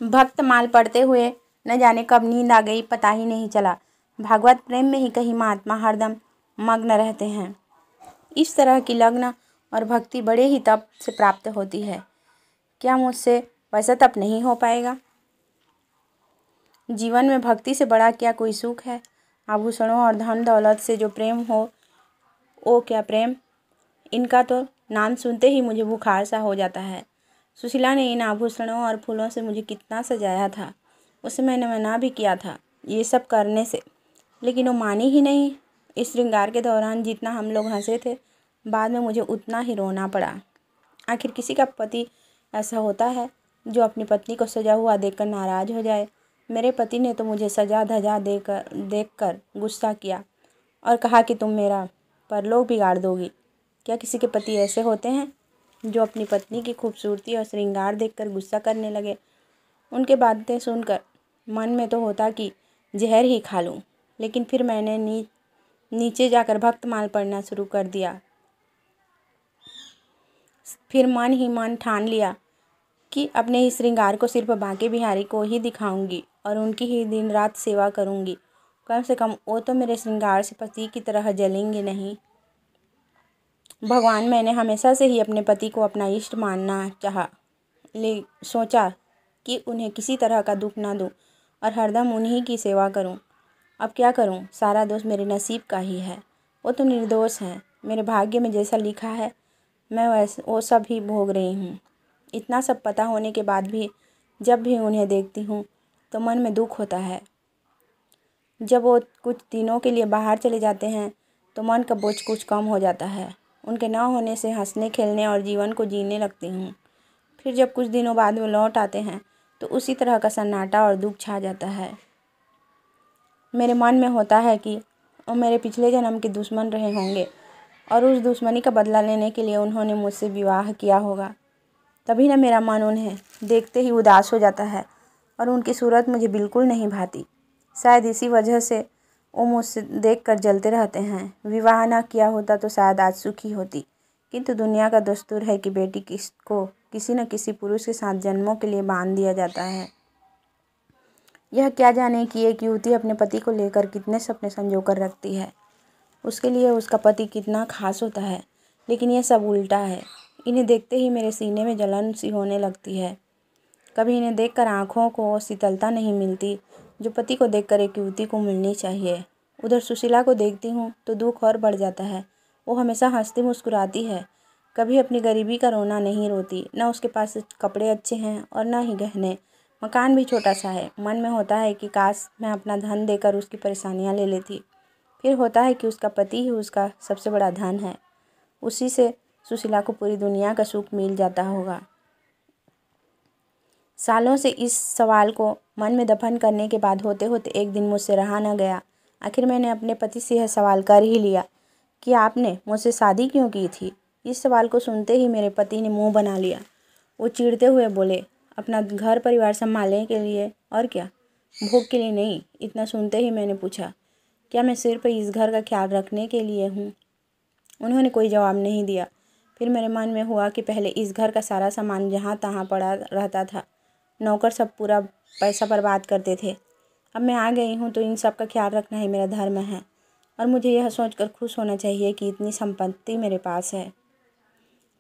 भक्त माल पढ़ते हुए न जाने कब नींद आ गई, पता ही नहीं चला। भागवत प्रेम में ही कहीं महात्मा हरदम मग्न रहते हैं। इस तरह की लग्न और भक्ति बड़े ही तप से प्राप्त होती है। क्या मुझसे वैसा तप नहीं हो पाएगा? जीवन में भक्ति से बड़ा क्या कोई सुख है? आभूषणों और धन दौलत से जो प्रेम हो, वो क्या प्रेम? इनका तो नाम सुनते ही मुझे बुखार सा हो जाता है। सुशीला ने इन आभूषणों और फूलों से मुझे कितना सजाया था। उसे मैंने मना भी किया था ये सब करने से, लेकिन वो मानी ही नहीं। इस श्रृंगार के दौरान जितना हम लोग हंसे थे, बाद में मुझे उतना ही रोना पड़ा। आखिर किसी का पति ऐसा होता है जो अपनी पत्नी को सजा हुआ देखकर नाराज़ हो जाए। मेरे पति ने तो मुझे सजा धजा देखकर गुस्सा किया और कहा कि तुम मेरा परलोक बिगाड़ दोगी। क्या किसी के पति ऐसे होते हैं जो अपनी पत्नी की खूबसूरती और श्रृंगार देखकर गुस्सा करने लगे? उनके बातें सुनकर मन में तो होता कि जहर ही खा लूं, लेकिन फिर मैंने नीचे जाकर भक्तमाल पढ़ना शुरू कर दिया। फिर मन ही मन ठान लिया कि अपने ही श्रृंगार को सिर्फ बांके बिहारी को ही दिखाऊंगी और उनकी ही दिन रात सेवा करूंगी। कम से कम वो तो मेरे श्रृंगार से पति की तरह जलेंगे नहीं। भगवान, मैंने हमेशा से ही अपने पति को अपना इष्ट मानना चाहा, सोचा कि उन्हें किसी तरह का दुख ना दूं और हरदम उन्हीं की सेवा करूं। अब क्या करूं? सारा दोष मेरे नसीब का ही है। वो तो निर्दोष हैं। मेरे भाग्य में जैसा लिखा है मैं वो सब ही भोग रही हूँ। इतना सब पता होने के बाद भी जब भी उन्हें देखती हूँ तो मन में दुख होता है। जब वो कुछ दिनों के लिए बाहर चले जाते हैं तो मन का बोझ कुछ कम हो जाता है। उनके न होने से हंसने खेलने और जीवन को जीने लगती हूँ। फिर जब कुछ दिनों बाद वो लौट आते हैं तो उसी तरह का सन्नाटा और दुख छा जाता है। मेरे मन में होता है कि वो मेरे पिछले जन्म के दुश्मन रहे होंगे और उस दुश्मनी का बदला लेने के लिए उन्होंने मुझसे विवाह किया होगा। तभी न मेरा मन उन्हें देखते ही उदास हो जाता है और उनकी सूरत मुझे बिल्कुल नहीं भाती। शायद इसी वजह से वो मुझसे देखकर जलते रहते हैं। विवाह न किया होता तो शायद आज सुखी होती, किंतु दुनिया का दस्तूर है कि बेटी को किसी न किसी पुरुष के साथ जन्मों के लिए बांध दिया जाता है। यह क्या जाने कि एक युवती अपने पति को लेकर कितने सपने संजो कर रखती है। उसके लिए उसका पति कितना खास होता है, लेकिन यह सब उल्टा है। इन्हें देखते ही मेरे सीने में जलन सी होने लगती है। कभी इन्हें देखकर आँखों को शीतलता नहीं मिलती जो पति को देखकर एक युवती को मिलनी चाहिए। उधर सुशीला को देखती हूँ तो दुख और बढ़ जाता है। वो हमेशा हंसती मुस्कुराती है, कभी अपनी गरीबी का रोना नहीं रोती। न उसके पास कपड़े अच्छे हैं और न ही गहने। मकान भी छोटा सा है। मन में होता है कि काश मैं अपना धन देकर उसकी परेशानियाँ ले लेती। फिर होता है कि उसका पति ही उसका सबसे बड़ा धन है। उसी से सुशीला को पूरी दुनिया का सुख मिल जाता होगा। सालों से इस सवाल को मन में दफन करने के बाद होते होते एक दिन मुझसे रहा न गया। आखिर मैंने अपने पति से यह सवाल कर ही लिया कि आपने मुझसे शादी क्यों की थी। इस सवाल को सुनते ही मेरे पति ने मुंह बना लिया। वो चिढ़ते हुए बोले, अपना घर परिवार संभालने के लिए, और क्या, भोग के लिए नहीं। इतना सुनते ही मैंने पूछा, क्या मैं सिर्फ इस घर का ख्याल रखने के लिए हूँ? उन्होंने कोई जवाब नहीं दिया। फिर मेरे मन में हुआ कि पहले इस घर का सारा सामान जहाँ तहाँ पड़ा रहता था। नौकर सब पूरा पैसा बर्बाद करते थे। अब मैं आ गई हूँ तो इन सब का ख्याल रखना ही मेरा धर्म है और मुझे यह सोचकर खुश होना चाहिए कि इतनी संपत्ति मेरे पास है।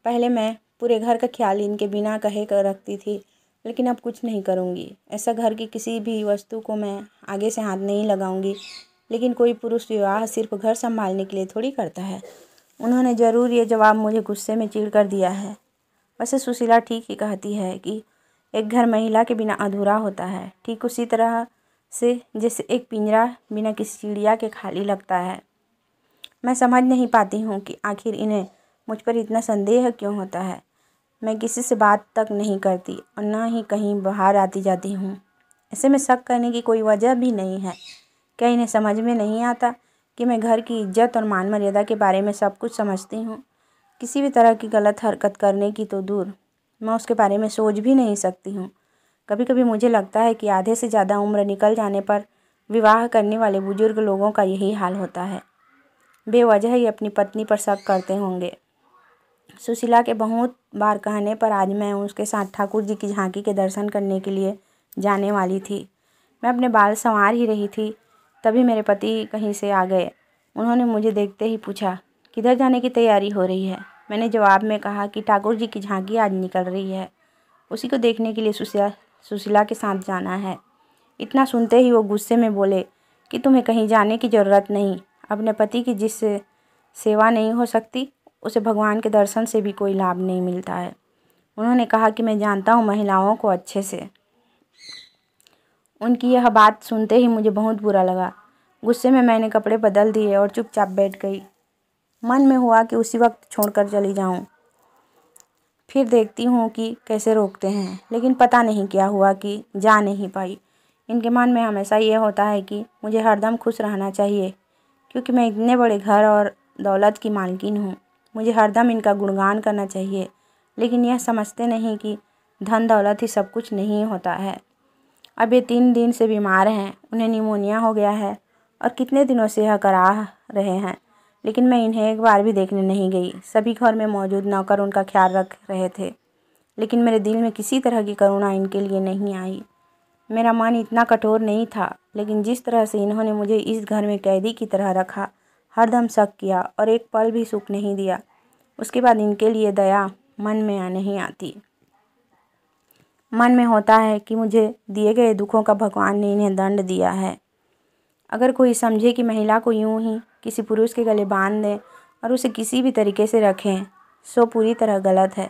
पहले मैं पूरे घर का ख्याल इनके बिना कहे कर रखती थी, लेकिन अब कुछ नहीं करूँगी। ऐसा घर की किसी भी वस्तु को मैं आगे से हाथ नहीं लगाऊंगी। लेकिन कोई पुरुष विवाह सिर्फ घर संभालने के लिए थोड़ी करता है। उन्होंने ज़रूर ये जवाब मुझे गुस्से में चिढ़ कर दिया है। वैसे सुशीला ठीक ही कहती है कि एक घर महिला के बिना अधूरा होता है, ठीक उसी तरह से जैसे एक पिंजरा बिना किसी चिड़िया के खाली लगता है। मैं समझ नहीं पाती हूँ कि आखिर इन्हें मुझ पर इतना संदेह क्यों होता है। मैं किसी से बात तक नहीं करती और न ही कहीं बाहर आती जाती हूँ। ऐसे में शक करने की कोई वजह भी नहीं है। क्या इन्हें समझ में नहीं आता कि मैं घर की इज्जत और मान मर्यादा के बारे में सब कुछ समझती हूँ? किसी भी तरह की गलत हरकत करने की तो दूर, मैं उसके बारे में सोच भी नहीं सकती हूँ। कभी कभी मुझे लगता है कि आधे से ज़्यादा उम्र निकल जाने पर विवाह करने वाले बुजुर्ग लोगों का यही हाल होता है। बेवजह ही अपनी पत्नी पर शक करते होंगे। सुशीला के बहुत बार कहने पर आज मैं उसके साथ ठाकुर जी की झांकी के दर्शन करने के लिए जाने वाली थी। मैं अपने बाल संवार ही रही थी, तभी मेरे पति कहीं से आ गए। उन्होंने मुझे देखते ही पूछा, किधर जाने की तैयारी हो रही है? मैंने जवाब में कहा कि ठाकुर जी की झांकी आज निकल रही है, उसी को देखने के लिए सुशीला के साथ जाना है। इतना सुनते ही वो गुस्से में बोले कि तुम्हें कहीं जाने की ज़रूरत नहीं। अपने पति की जिससे सेवा नहीं हो सकती, उसे भगवान के दर्शन से भी कोई लाभ नहीं मिलता है। उन्होंने कहा कि मैं जानता हूँ महिलाओं को अच्छे से। उनकी यह बात सुनते ही मुझे बहुत बुरा लगा। गुस्से में मैंने कपड़े बदल दिए और चुपचाप बैठ गई। मन में हुआ कि उसी वक्त छोड़कर चली जाऊं, फिर देखती हूँ कि कैसे रोकते हैं, लेकिन पता नहीं क्या हुआ कि जा नहीं पाई। इनके मन में हमेशा ये होता है कि मुझे हरदम खुश रहना चाहिए, क्योंकि मैं इतने बड़े घर और दौलत की मालकिन हूँ। मुझे हरदम इनका गुणगान करना चाहिए, लेकिन यह समझते नहीं कि धन दौलत ही सब कुछ नहीं होता है। अब ये 3 दिन से बीमार हैं, उन्हें निमोनिया हो गया है और कितने दिनों से यह करा रहे हैं, लेकिन मैं इन्हें एक बार भी देखने नहीं गई। सभी घर में मौजूद नौकर उनका ख्याल रख रहे थे, लेकिन मेरे दिल में किसी तरह की करुणा इनके लिए नहीं आई। मेरा मन इतना कठोर नहीं था, लेकिन जिस तरह से इन्होंने मुझे इस घर में कैदी की तरह रखा, हरदम शक किया और एक पल भी सुख नहीं दिया, उसके बाद इनके लिए दया मन में नहीं आती। मन में होता है कि मुझे दिए गए दुखों का भगवान ने इन्हें दंड दिया है। अगर कोई समझे कि महिला को यूं ही किसी पुरुष के गले बांध दें और उसे किसी भी तरीके से रखें, सो पूरी तरह गलत है।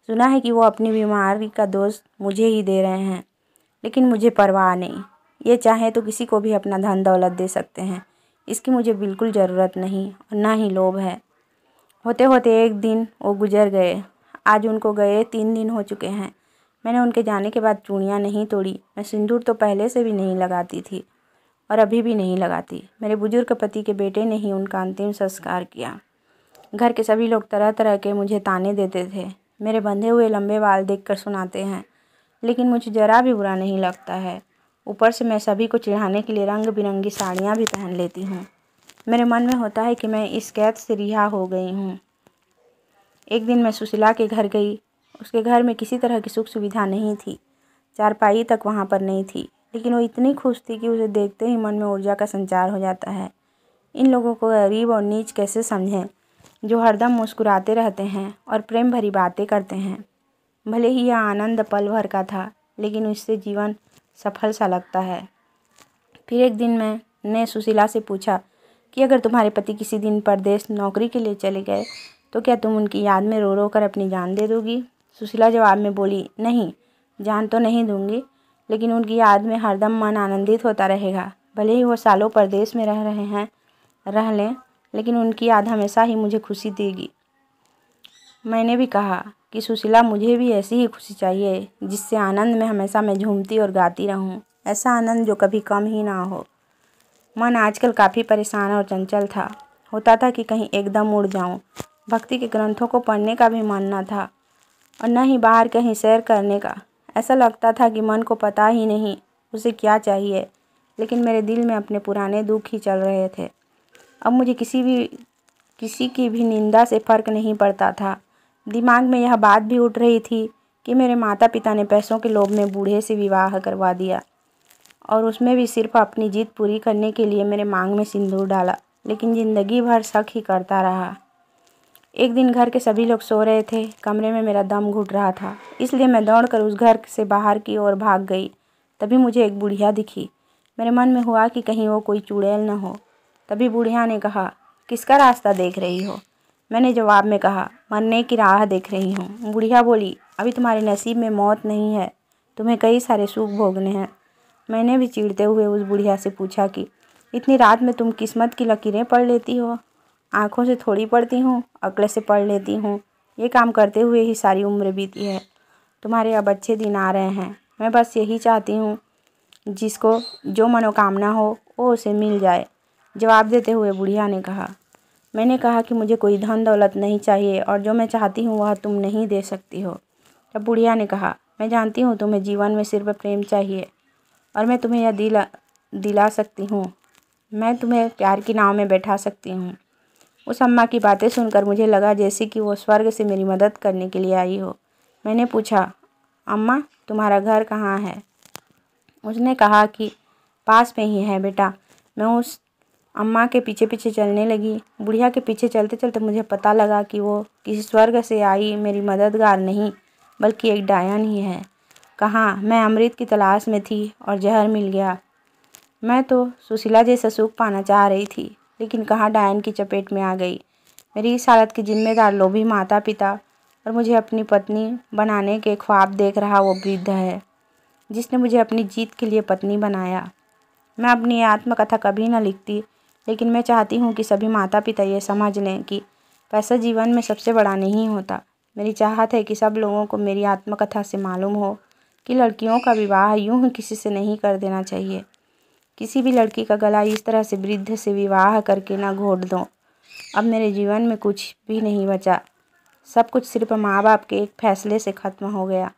सुना है कि वो अपनी बीमारी का दोष मुझे ही दे रहे हैं, लेकिन मुझे परवाह नहीं। ये चाहे तो किसी को भी अपना धन दौलत दे सकते हैं, इसकी मुझे बिल्कुल ज़रूरत नहीं और ना ही लोभ है। होते होते एक दिन वो गुजर गए। आज उनको गए 3 दिन हो चुके हैं। मैंने उनके जाने के बाद चूड़ियाँ नहीं तोड़ी। मैं सिंदूर तो पहले से भी नहीं लगाती थी और अभी भी नहीं लगाती। मेरे बुजुर्ग पति के बेटे ने ही उनका अंतिम संस्कार किया। घर के सभी लोग तरह तरह के मुझे ताने देते थे। मेरे बंधे हुए लंबे बाल देखकर सुनाते हैं, लेकिन मुझे ज़रा भी बुरा नहीं लगता है। ऊपर से मैं सभी को चिढ़ाने के लिए रंग बिरंगी साड़ियाँ भी पहन लेती हूँ। मेरे मन में होता है कि मैं इस कैद से रिहा हो गई हूँ। एक दिन मैं सुशीला के घर गई। उसके घर में किसी तरह की सुख सुविधा नहीं थी, चारपाई तक वहाँ पर नहीं थी, लेकिन वो इतनी खुश थी कि उसे देखते ही मन में ऊर्जा का संचार हो जाता है। इन लोगों को गरीब और नीच कैसे समझें, जो हरदम मुस्कुराते रहते हैं और प्रेम भरी बातें करते हैं। भले ही यह आनंद पल भर का था, लेकिन उससे जीवन सफल सा लगता है। फिर एक दिन मैंने सुशीला से पूछा कि अगर तुम्हारे पति किसी दिन परदेश नौकरी के लिए चले गए, तो क्या तुम उनकी याद में रो रो कर अपनी जान दे दोगी? सुशीला जवाब में बोली, नहीं, जान तो नहीं दूंगी, लेकिन उनकी याद में हरदम मन आनंदित होता रहेगा। भले ही वो सालों परदेश में रह रहे हैं, रह लें, लेकिन उनकी याद हमेशा ही मुझे खुशी देगी। मैंने भी कहा कि सुशीला, मुझे भी ऐसी ही खुशी चाहिए, जिससे आनंद में हमेशा मैं झूमती और गाती रहूं। ऐसा आनंद जो कभी कम ही ना हो। मन आजकल काफ़ी परेशान और चंचल था। होता था कि कहीं एकदम उड़ जाऊं। भक्ति के ग्रंथों को पढ़ने का भी मन न था और न ही बाहर कहीं सैर करने का। ऐसा लगता था कि मन को पता ही नहीं उसे क्या चाहिए, लेकिन मेरे दिल में अपने पुराने दुख ही चल रहे थे। अब मुझे किसी की भी निंदा से फ़र्क नहीं पड़ता था। दिमाग में यह बात भी उठ रही थी कि मेरे माता पिता ने पैसों के लोभ में बूढ़े से विवाह करवा दिया और उसमें भी सिर्फ अपनी जिद पूरी करने के लिए मेरे मांग में सिंदूर डाला, लेकिन ज़िंदगी भर शक ही करता रहा। एक दिन घर के सभी लोग सो रहे थे। कमरे में मेरा दम घुट रहा था, इसलिए मैं दौड़कर उस घर से बाहर की ओर भाग गई। तभी मुझे एक बुढ़िया दिखी। मेरे मन में हुआ कि कहीं वो कोई चुड़ैल न हो। तभी बुढ़िया ने कहा, किसका रास्ता देख रही हो? मैंने जवाब में कहा, मरने की राह देख रही हूँ। बुढ़िया बोली, अभी तुम्हारे नसीब में मौत नहीं है, तुम्हें कई सारे सुख भोगने हैं। मैंने भी चिढ़ते हुए उस बुढ़िया से पूछा कि इतनी रात में तुम किस्मत की लकीरें पढ़ लेती हो? आँखों से थोड़ी पढ़ती हूँ, अक्ल से पढ़ लेती हूँ। ये काम करते हुए ही सारी उम्र बीती है। तुम्हारे अब अच्छे दिन आ रहे हैं। मैं बस यही चाहती हूँ, जिसको जो मनोकामना हो वो उसे मिल जाए। जवाब देते हुए बुढ़िया ने कहा। मैंने कहा कि मुझे कोई धन दौलत नहीं चाहिए और जो मैं चाहती हूँ वह तुम नहीं दे सकती हो। तब बुढ़िया ने कहा, मैं जानती हूँ तुम्हें जीवन में सिर्फ प्रेम चाहिए और मैं तुम्हें यह दिला सकती हूँ। मैं तुम्हें प्यार की नाव में बैठा सकती हूँ। उस अम्मा की बातें सुनकर मुझे लगा जैसे कि वो स्वर्ग से मेरी मदद करने के लिए आई हो। मैंने पूछा, अम्मा, तुम्हारा घर कहाँ है? उसने कहा कि पास में ही है बेटा। मैं उस अम्मा के पीछे पीछे चलने लगी। बुढ़िया के पीछे चलते चलते मुझे पता लगा कि वो किसी स्वर्ग से आई मेरी मददगार नहीं बल्कि एक डायन ही है। कहाँ मैं अमृत की तलाश में थी और जहर मिल गया। मैं तो सुशीला जैसा सुख पाना चाह रही थी, लेकिन कहाँ डायन की चपेट में आ गई। मेरी इस हालत के जिम्मेदार लोभी माता पिता और मुझे अपनी पत्नी बनाने के ख्वाब देख रहा वो वृद्ध है, जिसने मुझे अपनी जीत के लिए पत्नी बनाया। मैं अपनी आत्मकथा कभी न लिखती, लेकिन मैं चाहती हूँ कि सभी माता पिता ये समझ लें कि पैसा जीवन में सबसे बड़ा नहीं होता। मेरी चाहत है कि सब लोगों को मेरी आत्मकथा से मालूम हो कि लड़कियों का विवाह यूं ही किसी से नहीं कर देना चाहिए। किसी भी लड़की का गला इस तरह से वृद्ध से विवाह करके ना घोट दो। अब मेरे जीवन में कुछ भी नहीं बचा। सब कुछ सिर्फ माँ बाप के एक फैसले से ख़त्म हो गया।